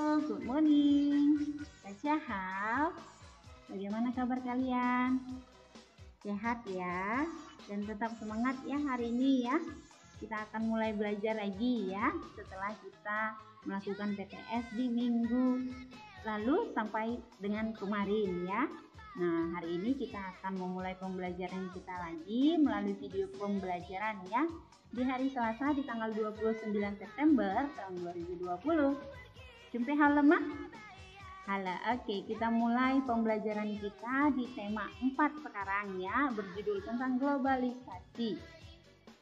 Good morning. Hao. Bagaimana kabar kalian? Sehat ya? Dan tetap semangat ya hari ini ya. Kita akan mulai belajar lagi ya setelah kita melakukan PTS di minggu lalu sampai dengan kemarin ya. Nah, hari ini kita akan memulai pembelajaran kita lagi melalui video pembelajaran ya. Di hari Selasa di tanggal 29 September tahun 2020. Jumpa halo mak? Halo, oke, kita mulai pembelajaran kita di tema 4 sekarang ya, berjudul tentang globalisasi.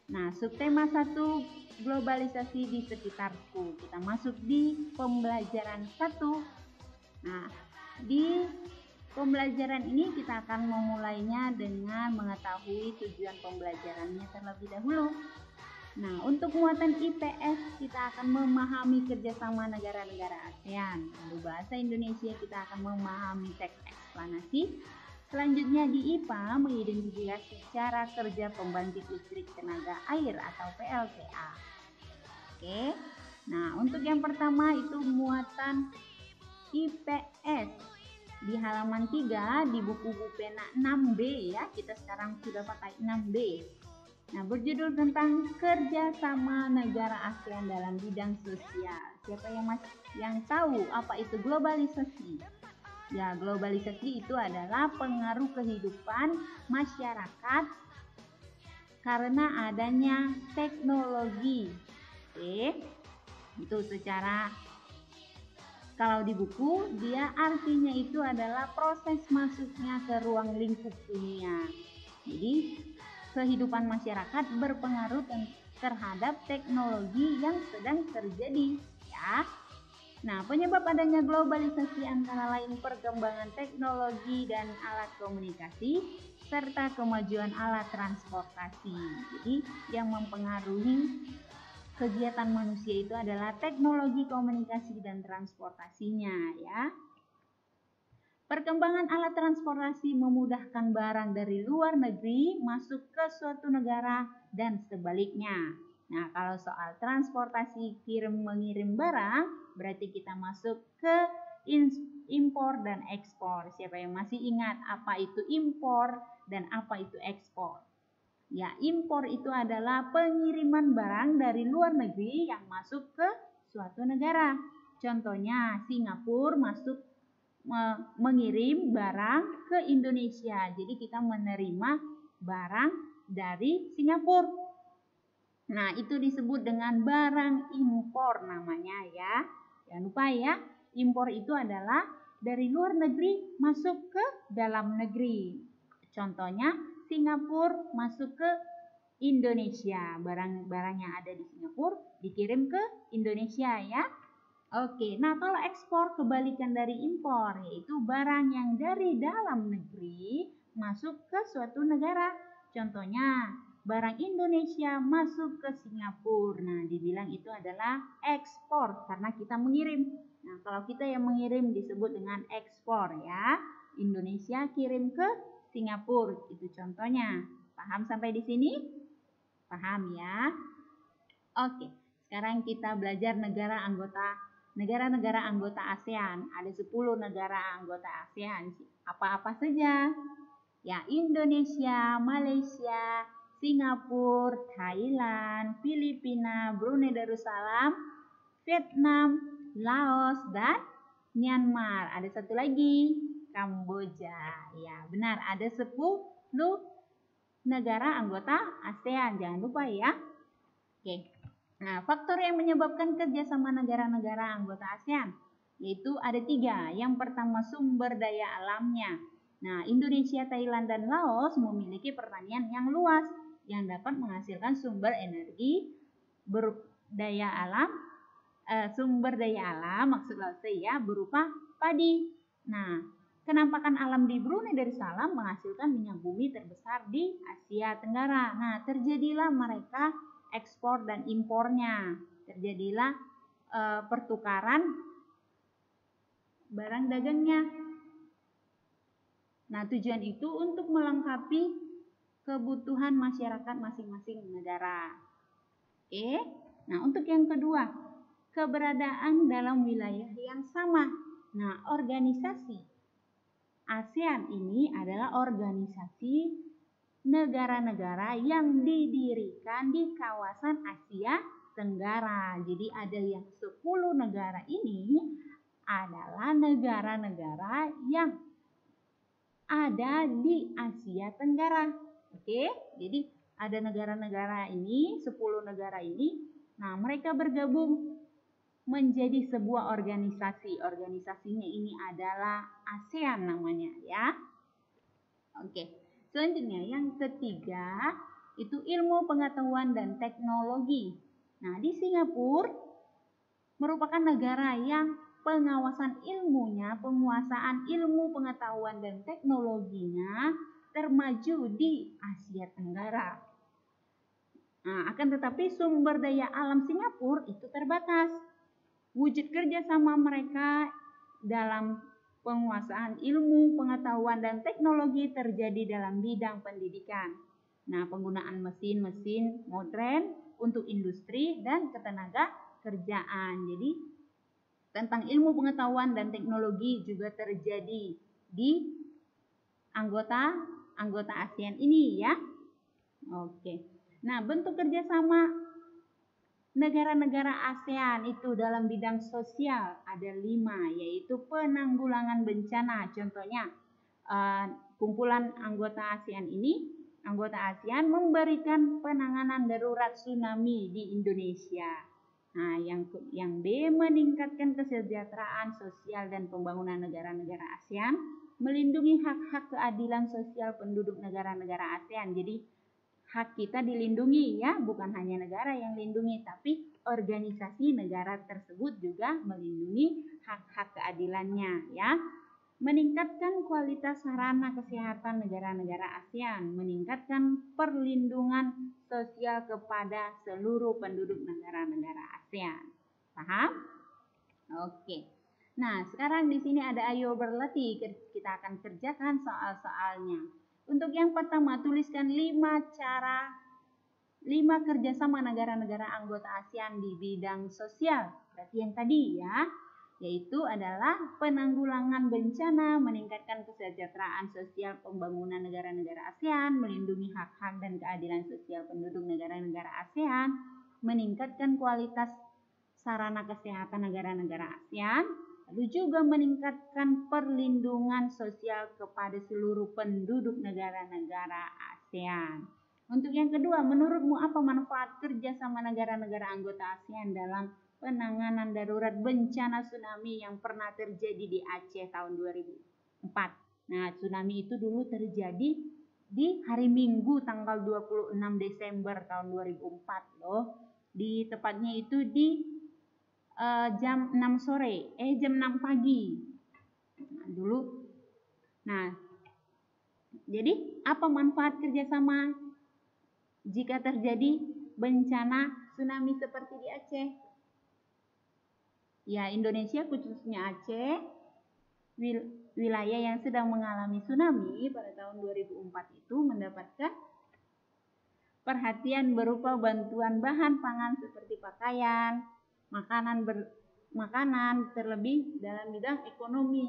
Nah, subtema 1, globalisasi di sekitarku. Kita masuk di pembelajaran 1. Nah, di pembelajaran ini kita akan memulainya dengan mengetahui tujuan pembelajarannya terlebih dahulu. Nah, untuk muatan IPS kita akan memahami kerjasama negara-negara ASEAN. Lalu bahasa Indonesia kita akan memahami teks eksplanasi. Selanjutnya di IPA mengidentifikasi cara kerja pembangkit listrik tenaga air atau PLTA. Oke. Nah, untuk yang pertama itu muatan IPS. Di halaman 3 di buku pena 6B ya. Kita sekarang sudah pakai 6B. Nah, berjudul tentang kerjasama negara ASEAN dalam bidang sosial. Siapa yang tahu apa itu globalisasi? Ya, globalisasi itu adalah pengaruh kehidupan masyarakat karena adanya teknologi. Oke, itu secara kalau di buku dia artinya itu adalah proses masuknya ke ruang lingkup dunia. Jadi kehidupan masyarakat berpengaruh terhadap teknologi yang sedang terjadi ya. Nah, penyebab adanya globalisasi antara lain perkembangan teknologi dan alat komunikasi serta kemajuan alat transportasi. Jadi yang mempengaruhi kegiatan manusia itu adalah teknologi komunikasi dan transportasinya ya. Perkembangan alat transportasi memudahkan barang dari luar negeri masuk ke suatu negara dan sebaliknya. Nah, kalau soal transportasi kirim-mengirim barang, berarti kita masuk ke impor dan ekspor. Siapa yang masih ingat apa itu impor dan apa itu ekspor? Ya, impor itu adalah pengiriman barang dari luar negeri yang masuk ke suatu negara. Contohnya, Singapura mengirim barang ke Indonesia. Jadi kita menerima barang dari Singapura. Nah, itu disebut dengan barang impor namanya ya. Jangan lupa ya, impor itu adalah dari luar negeri masuk ke dalam negeri. Contohnya Singapura masuk ke Indonesia. Barang-barang yang ada di Singapura dikirim ke Indonesia ya. Oke, nah kalau ekspor kebalikan dari impor, yaitu barang yang dari dalam negeri masuk ke suatu negara. Contohnya, barang Indonesia masuk ke Singapura. Nah, dibilang itu adalah ekspor karena kita mengirim. Nah, kalau kita yang mengirim disebut dengan ekspor ya. Indonesia kirim ke Singapura, itu contohnya. Paham sampai di sini? Paham ya? Oke, sekarang kita belajar negara-negara anggota ASEAN. Ada 10 negara anggota ASEAN. Apa-apa saja? Ya, Indonesia, Malaysia, Singapura, Thailand, Filipina, Brunei Darussalam, Vietnam, Laos, dan Myanmar. Ada satu lagi, Kamboja. Ya, benar, ada 10 negara anggota ASEAN. Jangan lupa ya. Oke. Nah, faktor yang menyebabkan kerjasama negara-negara anggota ASEAN yaitu ada 3. Yang pertama sumber daya alamnya. Nah, Indonesia, Thailand, dan Laos memiliki pertanian yang luas yang dapat menghasilkan sumber daya alam maksud lautnya ya berupa padi. Nah, kenampakan alam di Brunei Darussalam menghasilkan minyak bumi terbesar di Asia Tenggara. Nah, terjadilah mereka ekspor dan impornya. Terjadilah pertukaran barang dagangnya. Nah, tujuan itu untuk melengkapi kebutuhan masyarakat masing-masing negara. Oke. Nah, untuk yang kedua, keberadaan dalam wilayah yang sama. Nah, organisasi ASEAN ini adalah organisasi negara-negara yang didirikan di kawasan Asia Tenggara. Jadi ada yang 10 negara ini adalah negara-negara yang ada di Asia Tenggara. Oke, jadi ada negara-negara ini, 10 negara ini. Nah, mereka bergabung menjadi sebuah organisasi. Organisasinya ini adalah ASEAN namanya ya. Oke. Selanjutnya yang ketiga itu ilmu pengetahuan dan teknologi. Nah, di Singapura merupakan negara yang penguasaan ilmu pengetahuan dan teknologinya termaju di Asia Tenggara. Nah, akan tetapi sumber daya alam Singapura itu terbatas. Wujud kerjasama mereka dalam penguasaan ilmu, pengetahuan, dan teknologi terjadi dalam bidang pendidikan. Nah, penggunaan mesin-mesin modern untuk industri dan ketenaga kerjaan. Jadi, tentang ilmu pengetahuan dan teknologi juga terjadi di anggota ASEAN ini ya. Oke. Nah, bentuk kerjasama negara-negara ASEAN itu dalam bidang sosial ada 5, yaitu penanggulangan bencana. Contohnya, kumpulan anggota ASEAN memberikan penanganan darurat tsunami di Indonesia. Nah, yang B, meningkatkan kesejahteraan sosial dan pembangunan negara-negara ASEAN, melindungi hak-hak keadilan sosial penduduk negara-negara ASEAN. Jadi hak kita dilindungi ya, bukan hanya negara yang lindungi, tapi organisasi negara tersebut juga melindungi hak-hak keadilannya ya. Meningkatkan kualitas sarana kesehatan negara-negara ASEAN, meningkatkan perlindungan sosial kepada seluruh penduduk negara-negara ASEAN. Paham? Oke. Nah, sekarang di sini ada ayo berlatih. Kita akan kerjakan soal-soalnya. Untuk yang pertama, tuliskan 5 kerjasama negara-negara anggota ASEAN di bidang sosial. Berarti yang tadi ya, yaitu adalah penanggulangan bencana, meningkatkan kesejahteraan sosial pembangunan negara-negara ASEAN, melindungi hak-hak dan keadilan sosial penduduk negara-negara ASEAN, meningkatkan kualitas sarana kesehatan negara-negara ASEAN, lalu juga meningkatkan perlindungan sosial kepada seluruh penduduk negara-negara ASEAN. Untuk yang kedua, menurutmu apa manfaat kerjasama negara-negara anggota ASEAN dalam penanganan darurat bencana tsunami yang pernah terjadi di Aceh tahun 2004? Nah, tsunami itu dulu terjadi di hari Minggu tanggal 26 Desember tahun 2004 loh. Tepatnya itu di jam 6 pagi. Nah, jadi apa manfaat kerjasama jika terjadi bencana tsunami seperti di Aceh? Ya, Indonesia khususnya Aceh, wilayah yang sedang mengalami tsunami pada tahun 2004 itu mendapatkan perhatian berupa bantuan bahan pangan seperti pakaian, makanan terlebih dalam bidang ekonomi.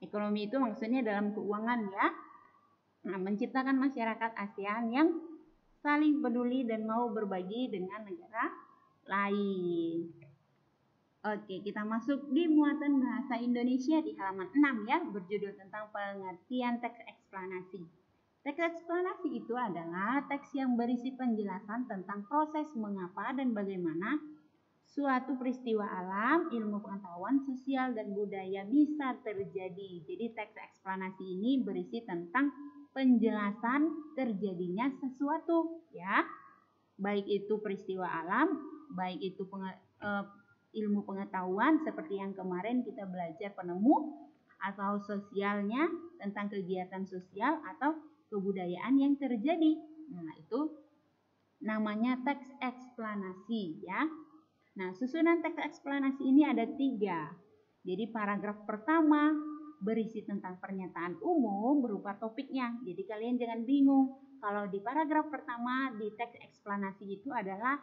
Ekonomi itu maksudnya dalam keuangan ya. Nah, menciptakan masyarakat ASEAN yang saling peduli dan mau berbagi dengan negara lain. Oke, kita masuk di muatan bahasa Indonesia di halaman 6 ya, berjudul tentang pengertian teks eksplanasi. Teks eksplanasi itu adalah teks yang berisi penjelasan tentang proses mengapa dan bagaimana suatu peristiwa alam, ilmu pengetahuan, sosial, dan budaya bisa terjadi. Jadi teks eksplanasi ini berisi tentang penjelasan terjadinya sesuatu ya. Baik itu peristiwa alam, baik itu ilmu pengetahuan seperti yang kemarin kita belajar penemu, atau sosialnya tentang kegiatan sosial atau kebudayaan yang terjadi. Nah, itu namanya teks eksplanasi ya. Nah, susunan teks eksplanasi ini ada 3. Jadi paragraf pertama berisi tentang pernyataan umum berupa topiknya. Jadi kalian jangan bingung. Kalau di paragraf pertama di teks eksplanasi itu adalah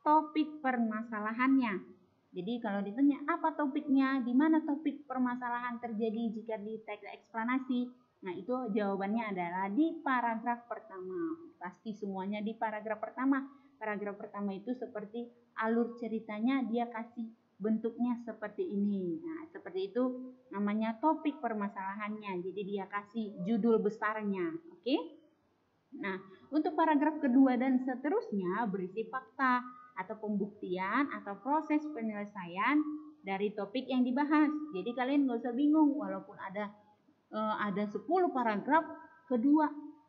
topik permasalahannya. Jadi kalau ditanya apa topiknya, di mana topik permasalahan terjadi jika di teks eksplanasi, nah itu jawabannya adalah di paragraf pertama. Pasti semuanya di paragraf pertama. Paragraf pertama itu seperti alur ceritanya, dia kasih bentuknya seperti ini. Nah, seperti itu namanya topik permasalahannya. Jadi dia kasih judul besarnya. Oke? Nah, untuk paragraf kedua dan seterusnya berisi fakta atau pembuktian atau proses penyelesaian dari topik yang dibahas. Jadi kalian nggak usah bingung walaupun ada 10 paragraf,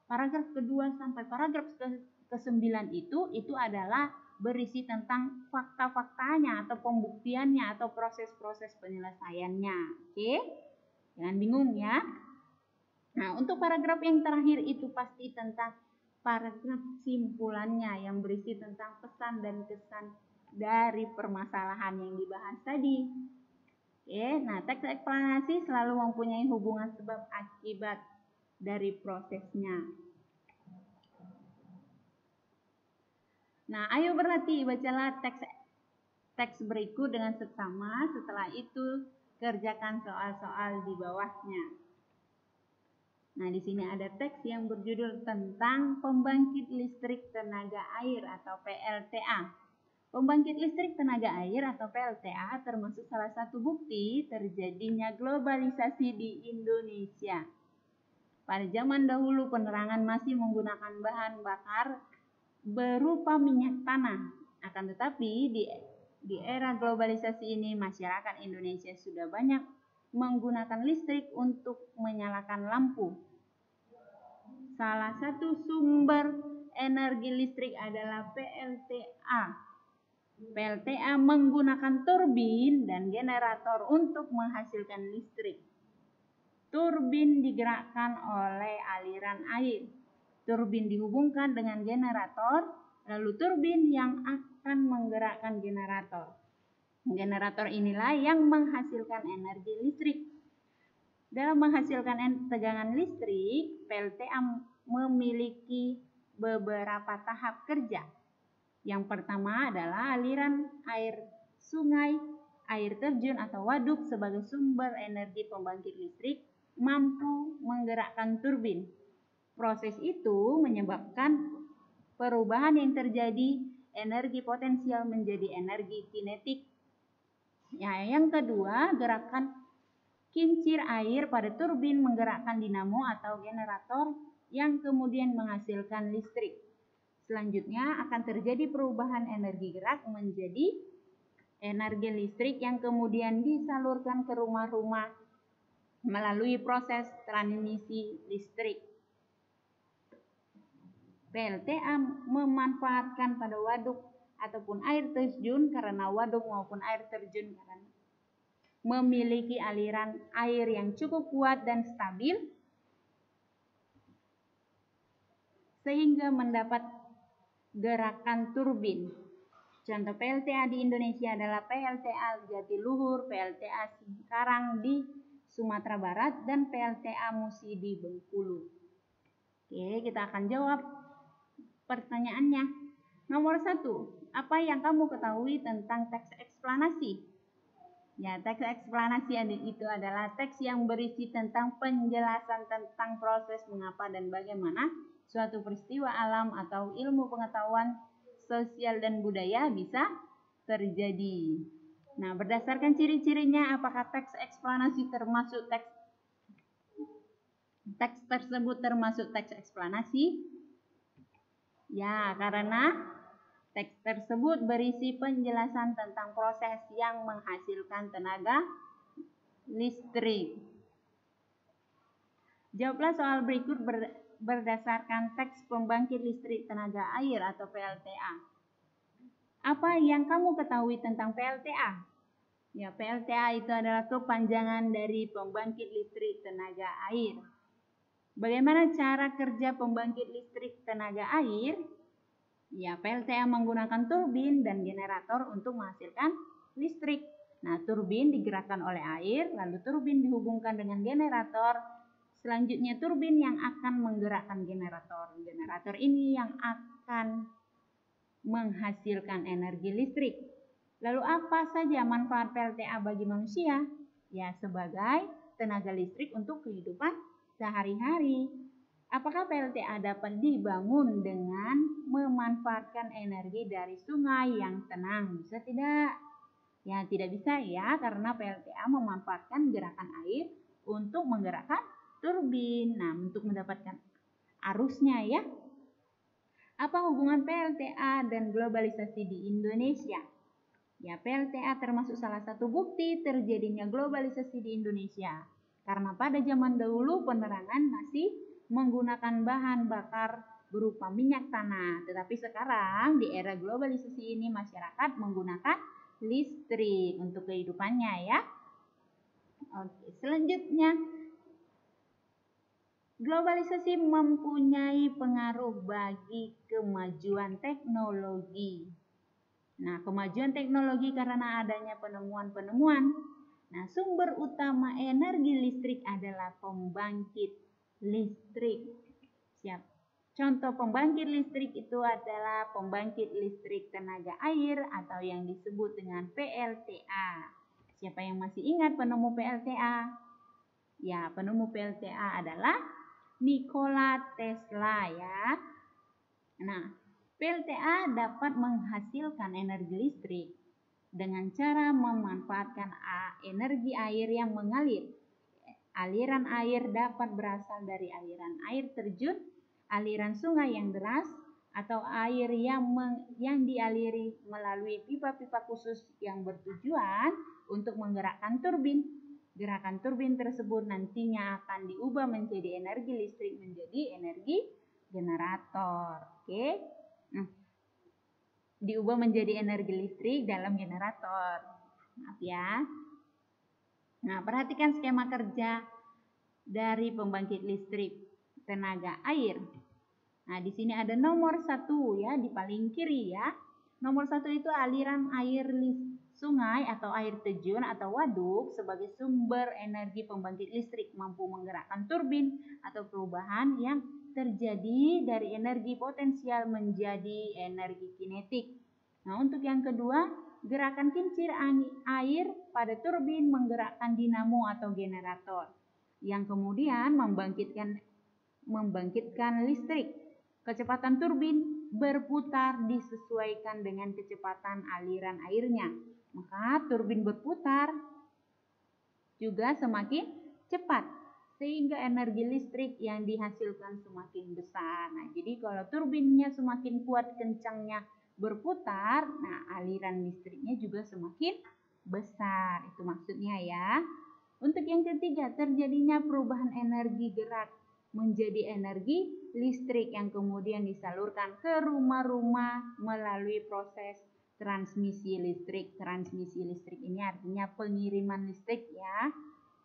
paragraf kedua sampai paragraf ke-9 itu adalah berisi tentang fakta-faktanya atau pembuktiannya atau proses-proses penyelesaiannya. Oke? Jangan bingung ya. Nah, untuk paragraf yang terakhir itu pasti tentang paragraf simpulannya yang berisi tentang pesan dan kesan dari permasalahan yang dibahas tadi. Oke, nah teks eksplanasi selalu mempunyai hubungan sebab akibat dari prosesnya. Nah, ayo berlatih, bacalah teks berikut dengan seksama. Setelah itu kerjakan soal-soal di bawahnya. Nah, di sini ada teks yang berjudul tentang pembangkit listrik tenaga air atau PLTA. Pembangkit listrik tenaga air atau PLTA termasuk salah satu bukti terjadinya globalisasi di Indonesia. Pada zaman dahulu penerangan masih menggunakan bahan bakar berupa minyak tanah. Akan tetapi di era globalisasi ini masyarakat Indonesia sudah banyak menggunakan listrik untuk menyalakan lampu. Salah satu sumber energi listrik adalah PLTA. PLTA menggunakan turbin dan generator untuk menghasilkan listrik. Turbin digerakkan oleh aliran air. Turbin dihubungkan dengan generator, lalu turbin yang akan menggerakkan generator. Generator inilah yang menghasilkan energi listrik. Dalam menghasilkan tegangan listrik, PLTA memiliki beberapa tahap kerja. Yang pertama adalah aliran air sungai, air terjun atau waduk sebagai sumber energi pembangkit listrik mampu menggerakkan turbin. Proses itu menyebabkan perubahan yang terjadi energi potensial menjadi energi kinetik. Ya, yang kedua, gerakan kincir air pada turbin menggerakkan dinamo atau generator yang kemudian menghasilkan listrik. Selanjutnya akan terjadi perubahan energi gerak menjadi energi listrik yang kemudian disalurkan ke rumah-rumah melalui proses transmisi listrik. PLTA memanfaatkan pada waduk ataupun air terjun karena waduk maupun air terjun memiliki aliran air yang cukup kuat dan stabil sehingga mendapat gerakan turbin. Contoh PLTA di Indonesia adalah PLTA Jatiluhur, PLTA Cikarang di Sumatera Barat, dan PLTA Musi di Bengkulu. Oke, kita akan jawab pertanyaannya. Nomor 1, apa yang kamu ketahui tentang teks eksplanasi? Ya, teks eksplanasi itu adalah teks yang berisi tentang penjelasan tentang proses mengapa dan bagaimana suatu peristiwa alam atau ilmu pengetahuan sosial dan budaya bisa terjadi. Nah, berdasarkan ciri-cirinya, apakah teks eksplanasi termasuk teks tersebut termasuk teks eksplanasi? Ya, karena teks tersebut berisi penjelasan tentang proses yang menghasilkan tenaga listrik. Jawablah soal berikut berdasarkan teks pembangkit listrik tenaga air atau PLTA. Apa yang kamu ketahui tentang PLTA? Ya, PLTA itu adalah kepanjangan dari pembangkit listrik tenaga air. Bagaimana cara kerja pembangkit listrik tenaga air? Ya, PLTA menggunakan turbin dan generator untuk menghasilkan listrik. Nah, turbin digerakkan oleh air, lalu turbin dihubungkan dengan generator. Selanjutnya turbin yang akan menggerakkan generator. Generator ini yang akan menghasilkan energi listrik. Lalu apa saja manfaat PLTA bagi manusia? Ya, sebagai tenaga listrik untuk kehidupan sehari-hari. Apakah PLTA dapat dibangun dengan memanfaatkan energi dari sungai yang tenang? Bisa tidak? Ya, tidak bisa ya, karena PLTA memanfaatkan gerakan air untuk menggerakkan turbin. Nah, untuk mendapatkan arusnya ya. Apa hubungan PLTA dan globalisasi di Indonesia? Ya, PLTA termasuk salah satu bukti terjadinya globalisasi di Indonesia. Karena pada zaman dahulu penerangan masih menggunakan bahan bakar berupa minyak tanah. Tetapi sekarang di era globalisasi ini masyarakat menggunakan listrik untuk kehidupannya ya. Oke, selanjutnya globalisasi mempunyai pengaruh bagi kemajuan teknologi. Nah, kemajuan teknologi karena adanya penemuan-penemuan. Nah, sumber utama energi listrik adalah pembangkit listrik. Siap. Contoh pembangkit listrik itu adalah pembangkit listrik tenaga air atau yang disebut dengan PLTA. Siapa yang masih ingat penemu PLTA? Ya, penemu PLTA adalah Nikola Tesla ya. Nah, PLTA dapat menghasilkan energi listrik dengan cara memanfaatkan energi air yang mengalir. Aliran air dapat berasal dari aliran air terjun, aliran sungai yang deras, atau air yang dialiri melalui pipa-pipa khusus yang bertujuan untuk menggerakkan turbin. Gerakan turbin tersebut nantinya akan diubah menjadi energi listrik menjadi energi generator. Oke. Nah, diubah menjadi energi listrik dalam generator. Maaf ya. Nah, perhatikan skema kerja dari pembangkit listrik tenaga air. Nah, di sini ada nomor 1 ya, di paling kiri ya. Nomor 1 itu aliran air sungai atau air terjun atau waduk sebagai sumber energi pembangkit listrik, mampu menggerakkan turbin atau perubahan yang terjadi dari energi potensial menjadi energi kinetik. Nah, untuk yang kedua, gerakan kincir air pada turbin menggerakkan dinamo atau generator yang kemudian membangkitkan listrik. Kecepatan turbin berputar disesuaikan dengan kecepatan aliran airnya. Maka turbin berputar juga semakin cepat, sehingga energi listrik yang dihasilkan semakin besar. Nah, jadi kalau turbinnya semakin kuat kencangnya berputar, nah aliran listriknya juga semakin besar. Itu maksudnya ya. Untuk yang ketiga, terjadinya perubahan energi gerak menjadi energi listrik yang kemudian disalurkan ke rumah-rumah melalui proses transmisi listrik. Transmisi listrik ini artinya pengiriman listrik ya,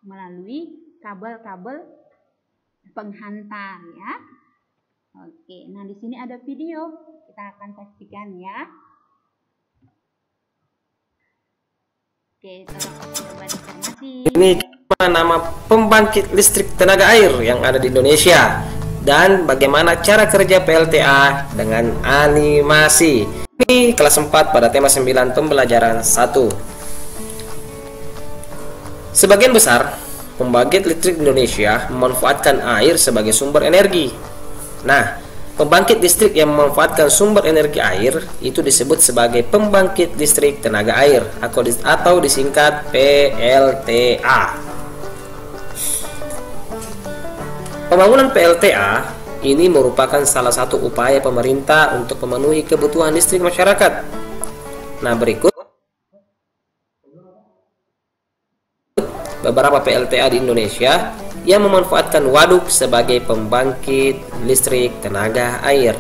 melalui kabel-kabel penghantar ya. Oke, nah di sini ada video, kita akan saksikan ya. Oke, coba dicermati. Ini nama pembangkit listrik tenaga air yang ada di Indonesia dan bagaimana cara kerja PLTA dengan animasi. Ini kelas 4 pada tema 9 pembelajaran 1. Sebagian besar pembangkit listrik Indonesia memanfaatkan air sebagai sumber energi. Nah, pembangkit listrik yang memanfaatkan sumber energi air itu disebut sebagai pembangkit listrik tenaga air atau disingkat PLTA. Pembangunan PLTA ini merupakan salah satu upaya pemerintah untuk memenuhi kebutuhan listrik masyarakat. Nah, berikut beberapa PLTA di Indonesia yang memanfaatkan waduk sebagai pembangkit listrik tenaga air.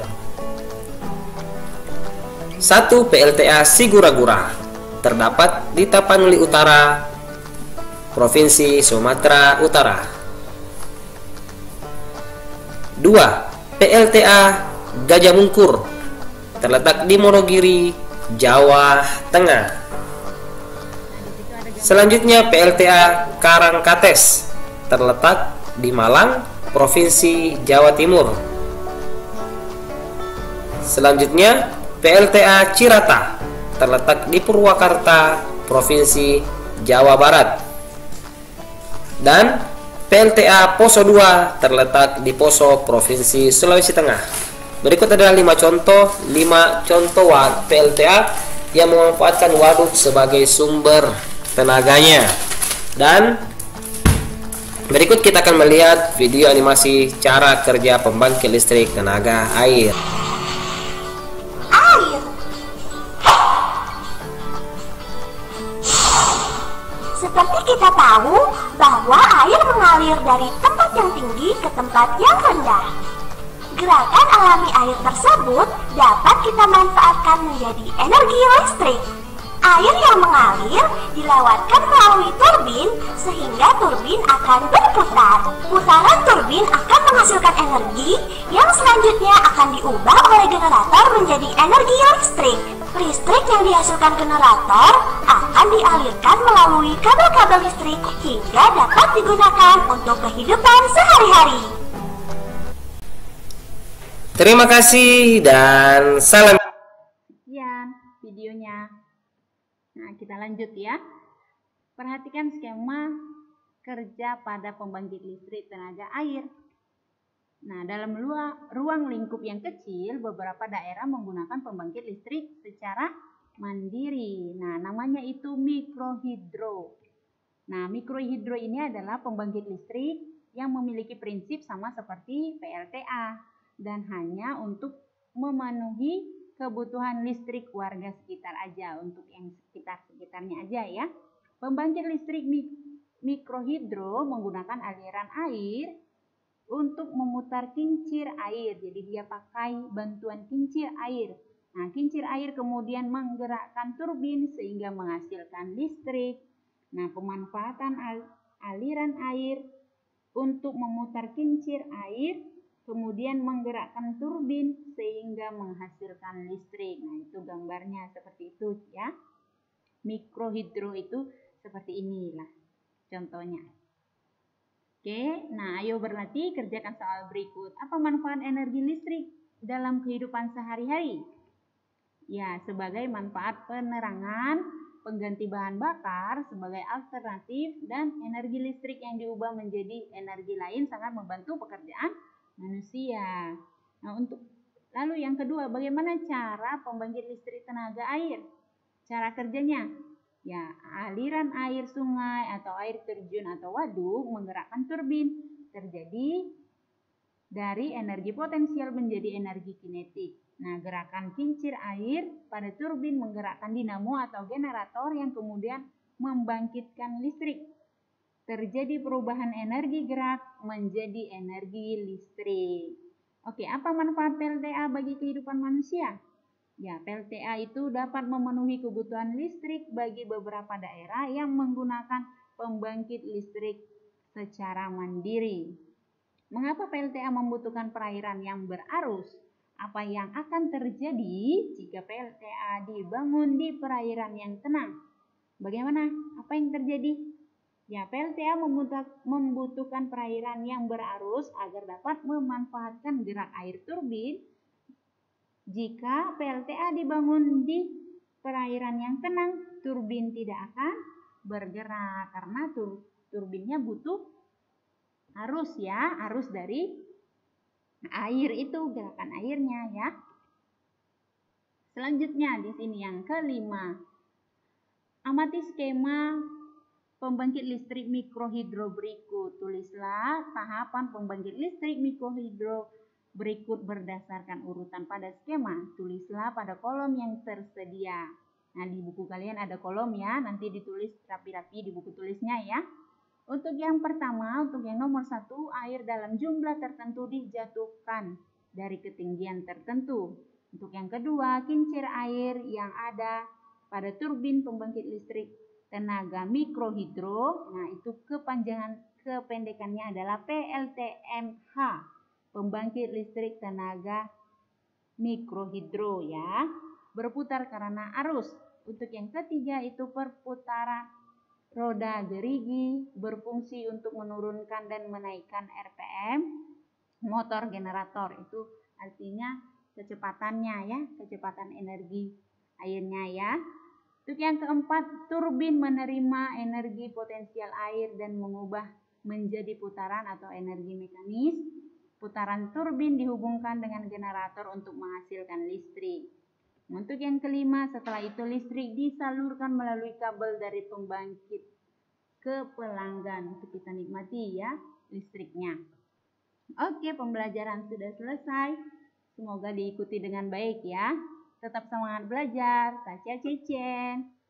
1. PLTA Sigura-gura terdapat di Tapanuli Utara, Provinsi Sumatera Utara. 2. PLTA Gajah Mungkur terletak di Monogiri, Jawa Tengah. Selanjutnya PLTA Karangkates terletak di Malang, Provinsi Jawa Timur. Selanjutnya PLTA Cirata terletak di Purwakarta, Provinsi Jawa Barat. Dan PLTA Poso 2 terletak di Poso, Provinsi Sulawesi Tengah. Berikut adalah 5 contoh PLTA yang memanfaatkan waduk sebagai sumber tenaganya. Dan berikut kita akan melihat video animasi cara kerja pembangkit listrik tenaga air. Seperti kita tahu bahwa air mengalir dari tempat yang tinggi ke tempat yang rendah. Gerakan alami air tersebut dapat kita manfaatkan menjadi energi listrik. Air yang mengalir dilewatkan melalui turbin sehingga turbin akan berputar. Putaran turbin akan menghasilkan energi yang selanjutnya akan diubah oleh generator menjadi energi listrik. Listrik yang dihasilkan generator akan dialirkan melalui kabel-kabel listrik hingga dapat digunakan untuk kehidupan sehari-hari. Terima kasih dan salam. Sekian videonya. Nah, kita lanjut ya. Perhatikan skema kerja pada pembangkit listrik tenaga air. Nah, dalam ruang lingkup yang kecil, beberapa daerah menggunakan pembangkit listrik secara mandiri. Nah, namanya itu mikrohidro. Nah, mikrohidro ini adalah pembangkit listrik yang memiliki prinsip sama seperti PLTA dan hanya untuk memenuhi kebutuhan listrik warga sekitar aja, untuk yang sekitarnya aja ya. Pembangkit listrik mikrohidro menggunakan aliran air untuk memutar kincir air. Jadi dia pakai bantuan kincir air. Nah, kincir air kemudian menggerakkan turbin sehingga menghasilkan listrik. Nah, pemanfaatan aliran air untuk memutar kincir air kemudian menggerakkan turbin sehingga menghasilkan listrik. Nah, itu gambarnya seperti itu ya. Mikrohidro itu seperti inilah contohnya. Oke, nah ayo berlatih, kerjakan soal berikut. Apa manfaat energi listrik dalam kehidupan sehari-hari? Ya, sebagai manfaat penerangan, pengganti bahan bakar sebagai alternatif, dan energi listrik yang diubah menjadi energi lain sangat membantu pekerjaan manusia. Nah, lalu yang kedua, bagaimana cara pembangkit listrik tenaga air? Cara kerjanya, ya aliran air sungai atau air terjun atau waduk menggerakkan turbin. Terjadi dari energi potensial menjadi energi kinetik. Nah, gerakan kincir air pada turbin menggerakkan dinamo atau generator yang kemudian membangkitkan listrik. Terjadi perubahan energi gerak menjadi energi listrik. Oke, apa manfaat PLTA bagi kehidupan manusia? Ya, PLTA itu dapat memenuhi kebutuhan listrik bagi beberapa daerah yang menggunakan pembangkit listrik secara mandiri. Mengapa PLTA membutuhkan perairan yang berarus? Apa yang akan terjadi jika PLTA dibangun di perairan yang tenang? Bagaimana? Apa yang terjadi? Ya, PLTA membutuhkan perairan yang berarus agar dapat memanfaatkan gerak air turbin. Jika PLTA dibangun di perairan yang tenang, turbin tidak akan bergerak karena turbinnya butuh arus ya, arus dari air itu, gerakan airnya ya. Selanjutnya di sini yang kelima. Amati skema pembangkit listrik mikrohidro berikut. Tulislah tahapan pembangkit listrik mikrohidro berikut berdasarkan urutan pada skema. Tulislah pada kolom yang tersedia. Nah, di buku kalian ada kolom ya, nanti ditulis rapi-rapi di buku tulisnya ya. Untuk yang pertama, untuk yang nomor 1, air dalam jumlah tertentu dijatuhkan dari ketinggian tertentu. Untuk yang kedua, kincir air yang ada pada turbin pembangkit listrik tenaga mikrohidro, nah itu kependekannya adalah PLTMH, pembangkit listrik tenaga mikrohidro ya, berputar karena arus. Untuk yang ketiga itu perputaran roda gerigi, berfungsi untuk menurunkan dan menaikkan RPM motor generator. Itu artinya kecepatannya ya, kecepatan energi airnya ya. Untuk yang keempat, turbin menerima energi potensial air dan mengubah menjadi putaran atau energi mekanis. Putaran turbin dihubungkan dengan generator untuk menghasilkan listrik. Untuk yang kelima, setelah itu listrik disalurkan melalui kabel dari pembangkit ke pelanggan untuk kita nikmati ya listriknya. Oke, pembelajaran sudah selesai. Semoga diikuti dengan baik ya. Tetap semangat belajar. Tasya Cecen.